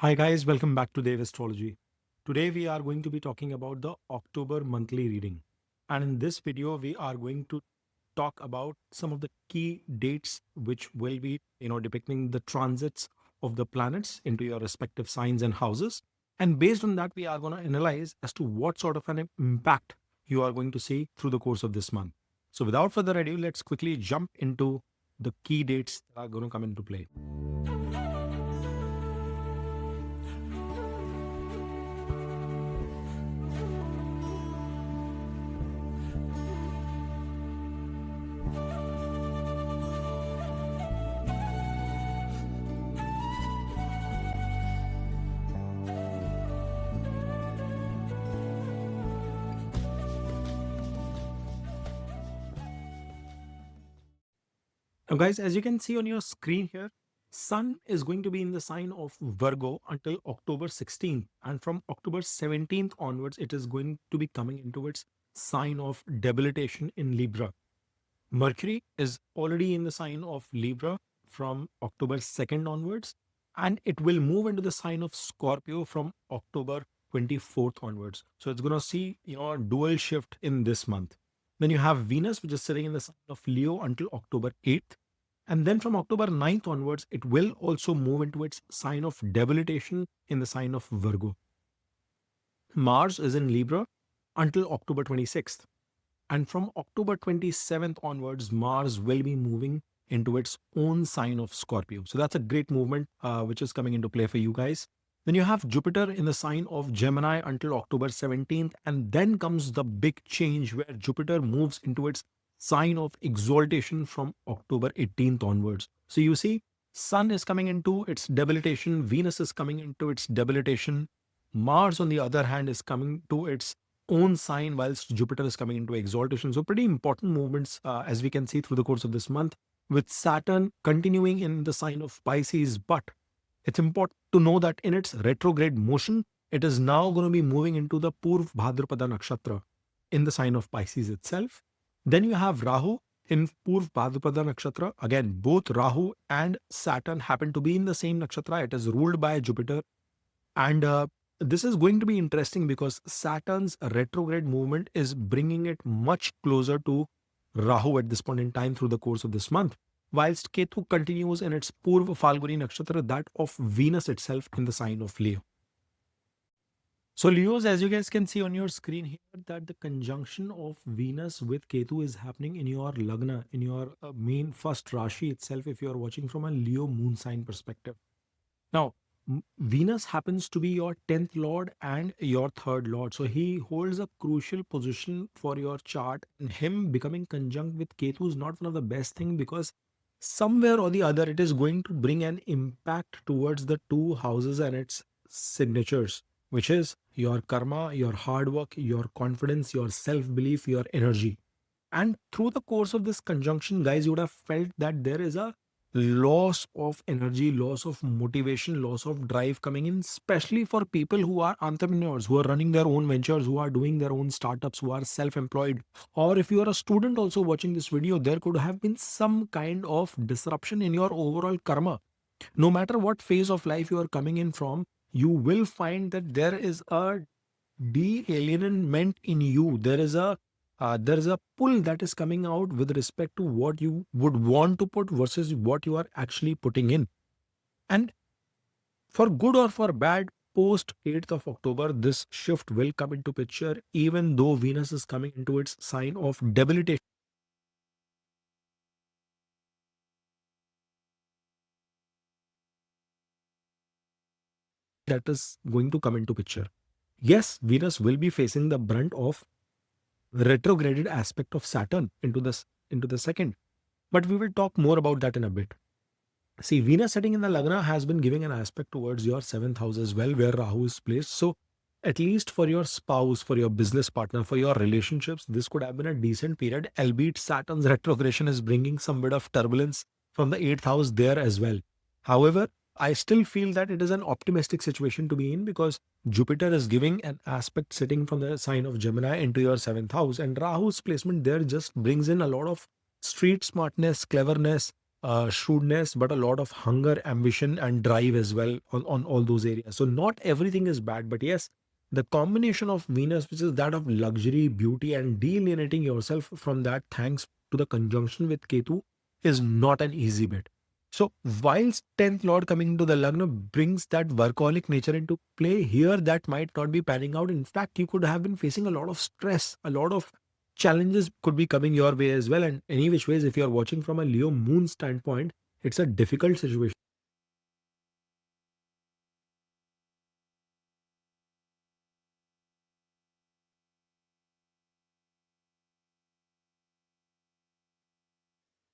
Hi guys, welcome back to Vedic Astrology. Today we are going to be talking about the October monthly reading. And in this video we are going to talk about some of the key dates which will be, depicting the transits of the planets into your respective signs and houses. And based on that we are going to analyze as to what sort of an impact you are going to see through the course of this month. So without further ado, let's quickly jump into the key dates that are going to come into play. Now, guys, as you can see on your screen here, Sun is going to be in the sign of Virgo until October 16th. And from October 17th onwards, it is going to be coming into its sign of debilitation in Libra. Mercury is already in the sign of Libra from October 2nd onwards, and it will move into the sign of Scorpio from October 24th onwards. So it's going to see, a dual shift in this month. Then you have Venus, which is sitting in the sign of Leo until October 8th. And then from October 9th onwards, it will also move into its sign of debilitation in the sign of Virgo. Mars is in Libra until October 26th. And from October 27th onwards, Mars will be moving into its own sign of Scorpio. So that's a great movement which is coming into play for you guys. Then you have Jupiter in the sign of Gemini until October 17th. And then comes the big change where Jupiter moves into its sign of exaltation from October 18th onwards. So you see, Sun is coming into its debilitation, Venus is coming into its debilitation, Mars, on the other hand, is coming to its own sign whilst Jupiter is coming into exaltation. So, pretty important movements as we can see through the course of this month, with Saturn continuing in the sign of Pisces. But it's important to know that in its retrograde motion, it is now going to be moving into the Purv Bhadrapada Nakshatra in the sign of Pisces itself. Then you have Rahu in Purv Bhadrapada Nakshatra. Again, both Rahu and Saturn happen to be in the same nakshatra. It is ruled by Jupiter. And this is going to be interesting because Saturn's retrograde movement is bringing it much closer to Rahu at this point in time through the course of this month, whilst Ketu continues in its Purva Falguni Nakshatra, that of Venus itself in the sign of Leo. So Leos, as you guys can see on your screen here, that the conjunction of Venus with Ketu is happening in your Lagna, in your main first Rashi itself, if you are watching from a Leo moon sign perspective. Now, Venus happens to be your 10th lord and your third lord. So he holds a crucial position for your chart. And him becoming conjunct with Ketu is not one of the best thing, because somewhere or the other it is going to bring an impact towards the two houses and its signatures, which is your karma, your hard work, your confidence, your self-belief, your energy. And through the course of this conjunction, guys, you would have felt that there is a loss of energy, loss of motivation, loss of drive coming in, especially for people who are entrepreneurs, who are running their own ventures, who are doing their own startups, who are self-employed. Or if you are a student also watching this video, there could have been some kind of disruption in your overall karma. No matter what phase of life you are coming in from, you will find that there is a de-alienment in you. There is a pull that is coming out with respect to what you would want to put versus what you are actually putting in. And for good or for bad, post 8th of October, this shift will come into picture, even though Venus is coming into its sign of debilitation. That is going to come into picture. Yes, Venus will be facing the brunt of retrograded aspect of Saturn into the second. But we will talk more about that in a bit. See, Venus sitting in the Lagna has been giving an aspect towards your seventh house as well, where Rahu is placed. So, at least for your spouse, for your business partner, for your relationships, this could have been a decent period, albeit Saturn's retrogression is bringing some bit of turbulence from the eighth house there as well. However, I still feel that it is an optimistic situation to be in, because Jupiter is giving an aspect sitting from the sign of Gemini into your seventh house, and Rahu's placement there just brings in a lot of street smartness, cleverness, shrewdness, but a lot of hunger, ambition, and drive as well on all those areas. So not everything is bad, but yes, the combination of Venus, which is that of luxury, beauty, and delienating yourself from that, thanks to the conjunction with Ketu, is not an easy bit. So whilst 10th Lord coming into the Lagna brings that workaholic nature into play, here that might not be panning out. In fact, you could have been facing a lot of stress, a lot of challenges could be coming your way as well. And any which ways, if you're watching from a Leo moon standpoint, it's a difficult situation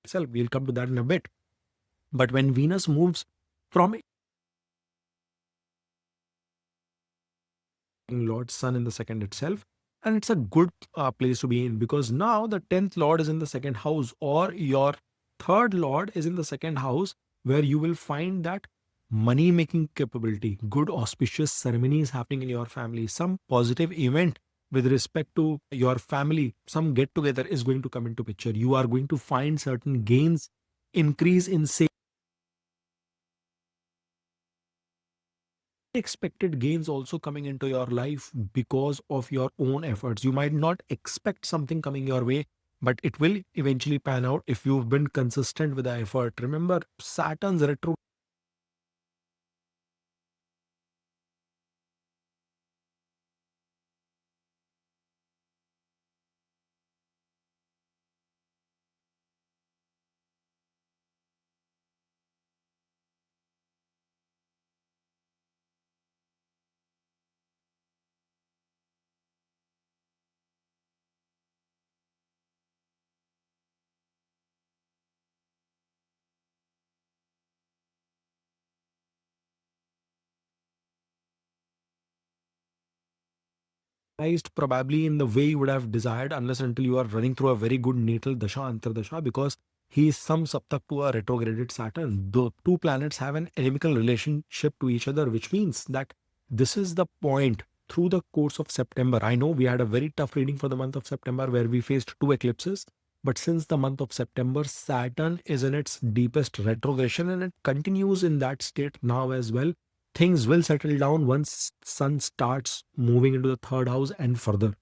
itself. We'll come to that in a bit. But when Venus moves from Lord Sun in the second itself, and it's a good place to be in, because now the 10th Lord is in the second house, or your third Lord is in the second house, where you will find that money making capability, good auspicious ceremonies happening in your family, some positive event with respect to your family, some get together is going to come into picture. You are going to find certain gains, increase in sales, expected gains also coming into your life because of your own efforts. You might not expect something coming your way, but it will eventually pan out if you've been consistent with the effort. Remember, Saturn's retrograde probably in the way you would have desired, unless until you are running through a very good natal dasha antardasha, because he is some saptak to a retrograded Saturn. The two planets have an inimical relationship to each other, which means that this is the point through the course of September. I know we had a very tough reading for the month of September where we faced two eclipses, but since the month of September, Saturn is in its deepest retrogression and it continues in that state now as well. Things will settle down once Sun starts moving into the third house and further.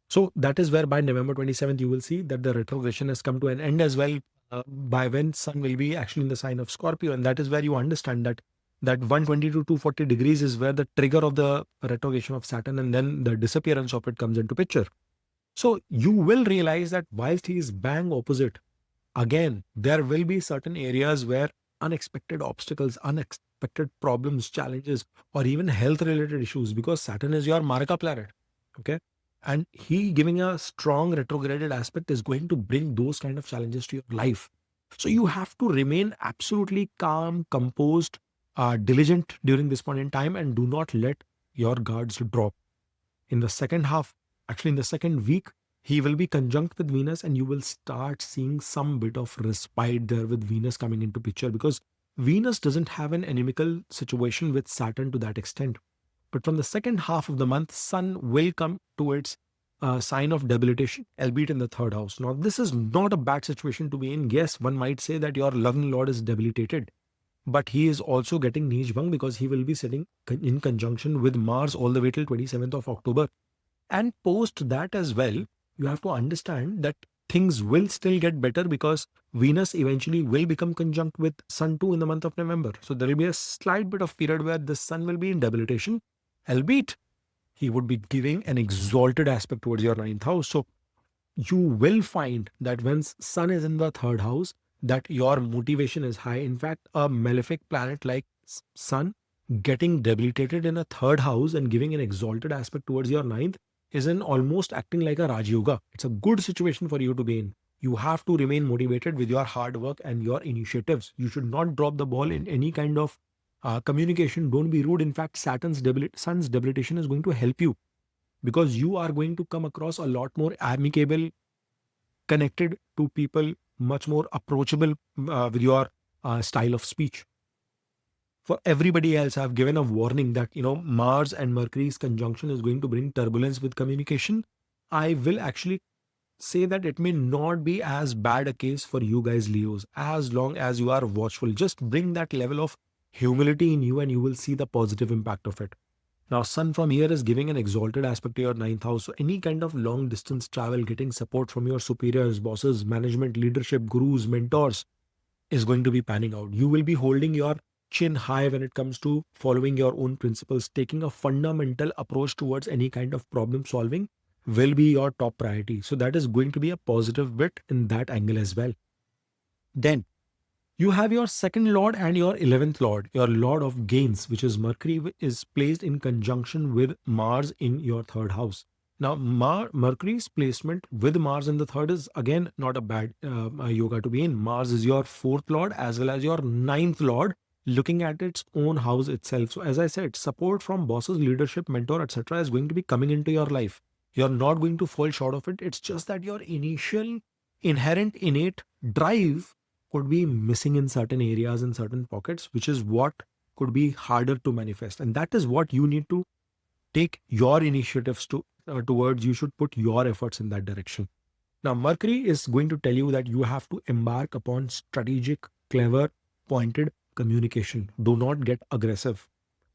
So that is where by November 27th, you will see that the retrogression has come to an end as well, by when Sun will be actually in the sign of Scorpio. And that is where you understand that 120 to 240 degrees is where the trigger of the retrogression of Saturn and then the disappearance of it comes into picture. So you will realize that whilst he is bang opposite, again, there will be certain areas where unexpected obstacles, unexpected problems, challenges, or even health related issues, because Saturn is your Maraka planet. Okay. And he giving a strong retrograded aspect is going to bring those kind of challenges to your life. So you have to remain absolutely calm, composed, diligent during this point in time, and do not let your guards drop. In the second half, actually in the second week, he will be conjunct with Venus, and you will start seeing some bit of respite there with Venus coming into picture, because Venus doesn't have an inimical situation with Saturn to that extent. But from the second half of the month, Sun will come to its sign of debilitation, albeit in the third house. Now, this is not a bad situation to be in. Yes, one might say that your Lagna Lord is debilitated, but he is also getting Neej Bhang because he will be sitting in conjunction with Mars all the way till 27th of October. And post that as well, you have to understand that things will still get better because Venus eventually will become conjunct with Sun too in the month of November. So there will be a slight bit of period where the Sun will be in debilitation, albeit he would be giving an exalted aspect towards your ninth house. So you will find that when Sun is in the third house, that your motivation is high. In fact, a malefic planet like Sun getting debilitated in a third house and giving an exalted aspect towards your ninth is in almost acting like a Raj Yoga. It's a good situation for you to be in. You have to remain motivated with your hard work and your initiatives. You should not drop the ball in any kind of communication. Don't be rude. In fact, Sun's debilitation is going to help you, because you are going to come across a lot more amicable, connected to people, much more approachable with your style of speech. For everybody else, I've given a warning that, Mars and Mercury's conjunction is going to bring turbulence with communication. I will actually say that it may not be as bad a case for you guys, Leos, as long as you are watchful. Just bring that level of humility in you and you will see the positive impact of it. Now, Sun from here is giving an exalted aspect to your ninth house. So, any kind of long distance travel, getting support from your superiors, bosses, management, leadership, gurus, mentors is going to be panning out. You will be holding your chin high when it comes to following your own principles. Taking a fundamental approach towards any kind of problem solving will be your top priority. So, that is going to be a positive bit in that angle as well. Then, you have your second lord and your 11th lord, your lord of gains, which is Mercury, is placed in conjunction with Mars in your third house. Now, Mercury's placement with Mars in the third is again not a bad yoga to be in. Mars is your fourth lord as well as your ninth lord, looking at its own house itself. So, as I said, support from bosses, leadership, mentor, etc., is going to be coming into your life. You're not going to fall short of it. It's just that your initial, inherent, innate drive could be missing in certain areas, in certain pockets, which is what could be harder to manifest. And that is what you need to take your initiatives towards. You should put your efforts in that direction. Now, Mercury is going to tell you that you have to embark upon strategic, clever, pointed communication. Do not get aggressive.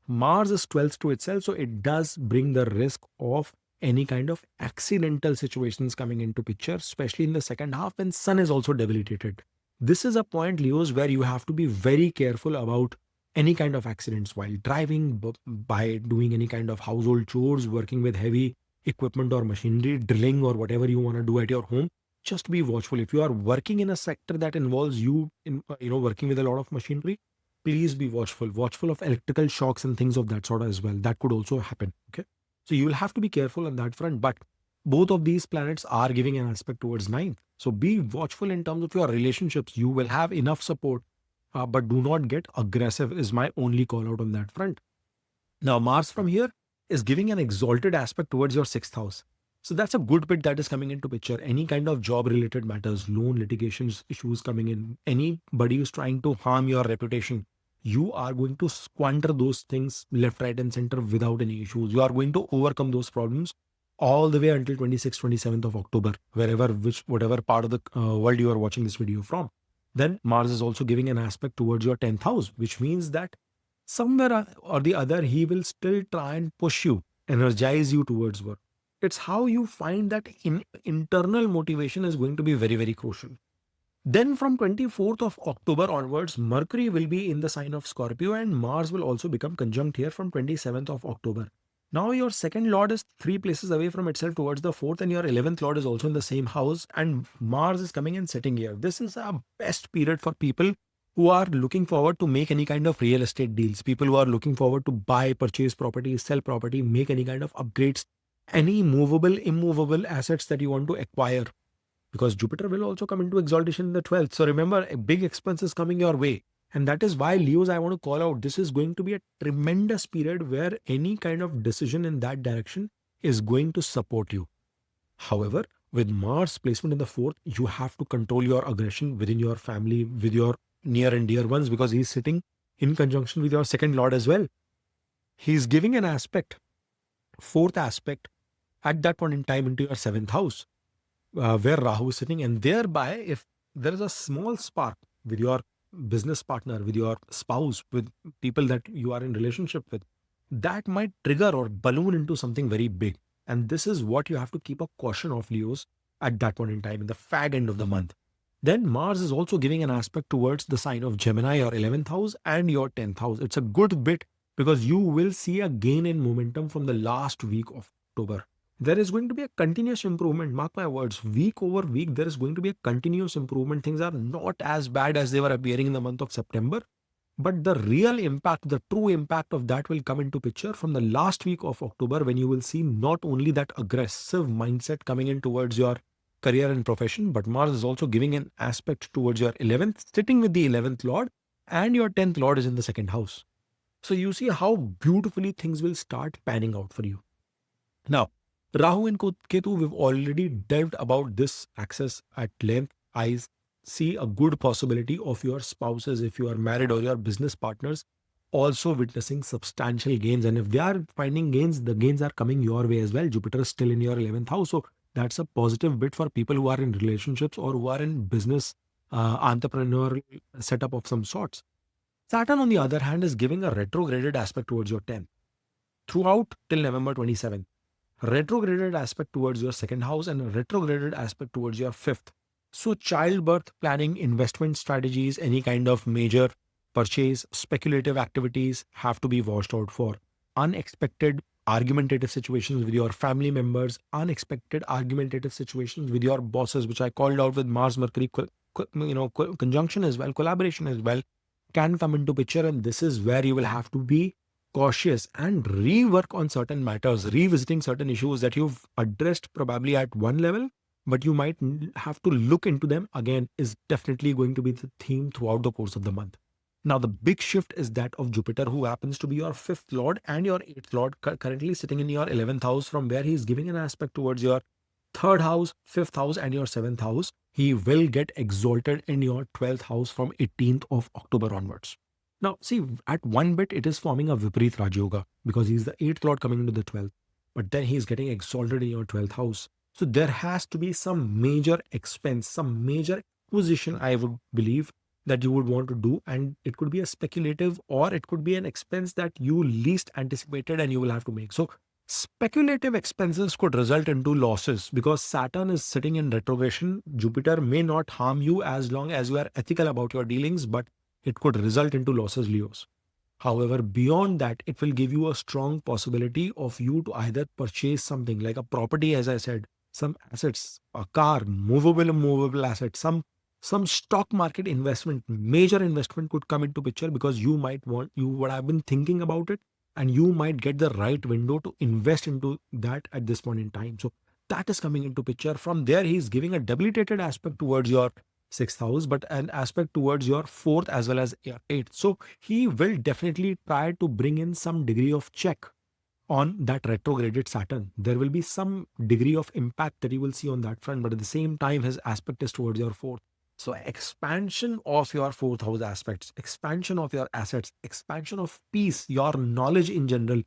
Mars is 12th to itself, so it does bring the risk of any kind of accidental situations coming into picture, especially in the second half when Sun is also debilitated. This is a point, Leos, where you have to be very careful about any kind of accidents while driving, by doing any kind of household chores, working with heavy equipment or machinery, drilling or whatever you want to do at your home. Just be watchful. If you are working in a sector that involves you in working with a lot of machinery, please be watchful of electrical shocks and things of that sort as well. That could also happen. Okay. So you will have to be careful on that front. But both of these planets are giving an aspect towards ninth. So be watchful in terms of your relationships. You will have enough support, but do not get aggressive, is my only call out on that front. Now, Mars from here is giving an exalted aspect towards your sixth house. So that's a good bit that is coming into picture. Any kind of job related matters, loan litigations issues coming in, anybody who's trying to harm your reputation, you are going to squander those things left, right, and center without any issues. You are going to overcome those problems all the way until 26th, 27th of October, whatever part of the world you are watching this video from. Then Mars is also giving an aspect towards your 10th house, which means that somewhere or the other, he will still try and push you, energize you towards work. It's how you find that internal motivation is going to be very, very crucial. Then from 24th of October onwards, Mercury will be in the sign of Scorpio and Mars will also become conjunct here from 27th of October. Now your second lord is 3 places away from itself towards the fourth, and your 11th lord is also in the same house, and Mars is coming and sitting here. This is a best period for people who are looking forward to make any kind of real estate deals, people who are looking forward to buy, purchase property, sell property, make any kind of upgrades, any movable, immovable assets that you want to acquire, because Jupiter will also come into exaltation in the 12th. So remember, a big expense is coming your way. And that is why, Leos, I want to call out, this is going to be a tremendous period where any kind of decision in that direction is going to support you. However, with Mars placement in the fourth, you have to control your aggression within your family, with your near and dear ones, because he's sitting in conjunction with your second lord as well. He's giving an aspect, fourth aspect, at that point in time into your seventh house, where Rahu is sitting. And thereby, if there is a small spark with your business partner, with your spouse, with people that you are in relationship with, that might trigger or balloon into something very big. And this is what you have to keep a caution of, Leos, at that point in time, in the fag end of the month. Then Mars is also giving an aspect towards the sign of Gemini, your 11th house and your 10th house. It's a good bit because you will see a gain in momentum from the last week of October. There is going to be a continuous improvement. Mark my words, week over week, there is going to be a continuous improvement. Things are not as bad as they were appearing in the month of September. But the real impact, the true impact of that will come into picture from the last week of October, when you will see not only that aggressive mindset coming in towards your career and profession, but Mars is also giving an aspect towards your 11th, sitting with the 11th Lord, and your 10th Lord is in the second house. So you see how beautifully things will start panning out for you. Now, Rahu and Ketu, we've already delved about this axis at length. I see a good possibility of your spouses, if you are married, or your business partners also witnessing substantial gains. And if they are finding gains, the gains are coming your way as well. Jupiter is still in your 11th house. So That's a positive bit for people who are in relationships or who are in business, entrepreneurial setup of some sorts. Saturn, on the other hand, is giving a retrograded aspect towards your 10th throughout till November 27th. Retrograded aspect towards your second house and a retrograded aspect towards your fifth. So, childbirth planning, investment strategies, any kind of major purchase, speculative activities have to be watched out for. Unexpected argumentative situations with your family members, unexpected argumentative situations with your bosses, which I called out with Mars Mercury conjunction as well, collaboration as well, can come into picture. And this is where you will have to be cautious and rework on certain matters, revisiting certain issues that you've addressed probably at one level, but you might have to look into them again, is definitely going to be the theme throughout the course of the month. Now, the big shift is that of Jupiter, who happens to be your fifth lord and your eighth lord, currently sitting in your 11th house, from where he is giving an aspect towards your third house, fifth house, and your seventh house. He will get exalted in your 12th house from 18th of October onwards. Now, see, at one bit, it is forming a Viparit Raj Yoga because he's the eighth lord coming into the 12th, but then he's getting exalted in your 12th house. So there has to be some major expense, some major acquisition, I would believe, that you would want to do. And it could be a speculative or it could be an expense that you least anticipated and you will have to make. So speculative expenses could result into losses because Saturn is sitting in retrogression. Jupiter may not harm you as long as you are ethical about your dealings, but it could result into losses, Leos. However, beyond that, it will give you a strong possibility of you to either purchase something like a property, as I said, some assets, a car, movable, immovable assets, some stock market investment, major investment could come into picture because you would have been thinking about it and you might get the right window to invest into that at this point in time. So that is coming into picture. From there, he's giving a debilitated aspect towards your sixth house, but an aspect towards your fourth as well as your eighth. So he will definitely try to bring in some degree of check on that retrograded Saturn. There will be some degree of impact that you will see on that front, but at the same time, his aspect is towards your fourth. So, expansion of your fourth house aspects, expansion of your assets, expansion of peace, your knowledge in general,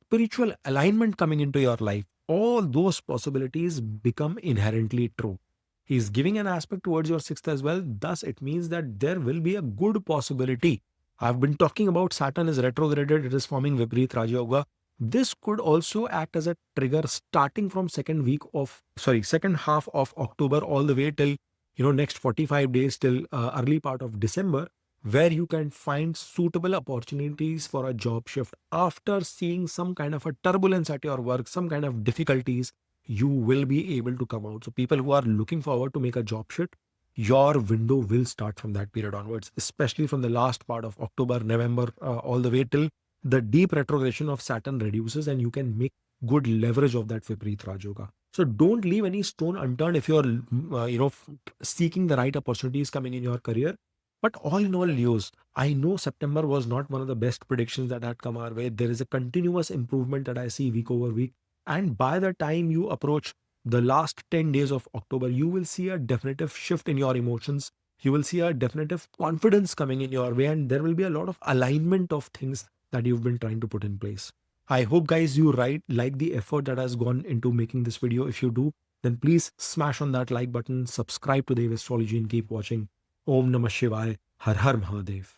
spiritual alignment coming into your life, all those possibilities become inherently true. He's giving an aspect towards your sixth as well. Thus, it means that there will be a good possibility. I've been talking about Saturn is retrograded, it is forming Viparit Raja Yoga. This could also act as a trigger starting from second half of October all the way till next 45 days till early part of December, where you can find suitable opportunities for a job shift. After seeing some kind of a turbulence at your work, some kind of difficulties, you will be able to come out. So people who are looking forward to make a job shift, your window will start from that period onwards, especially from the last part of October, November, all the way till the deep retrogression of Saturn reduces and you can make good leverage of that Viparit Raj Yoga. So don't leave any stone unturned if you're, seeking the right opportunities coming in your career. But all in all, Leos, I know September was not one of the best predictions that had come our way. There is a continuous improvement that I see week over week. And by the time you approach the last 10 days of October, you will see a definitive shift in your emotions. You will see a definitive confidence coming in your way, and there will be a lot of alignment of things that you've been trying to put in place. I hope, guys, you like the effort that has gone into making this video. If you do, then please smash on that like button, subscribe to Dev Astrology, and keep watching. Om Namah Shivaya. Har Har Mahadev.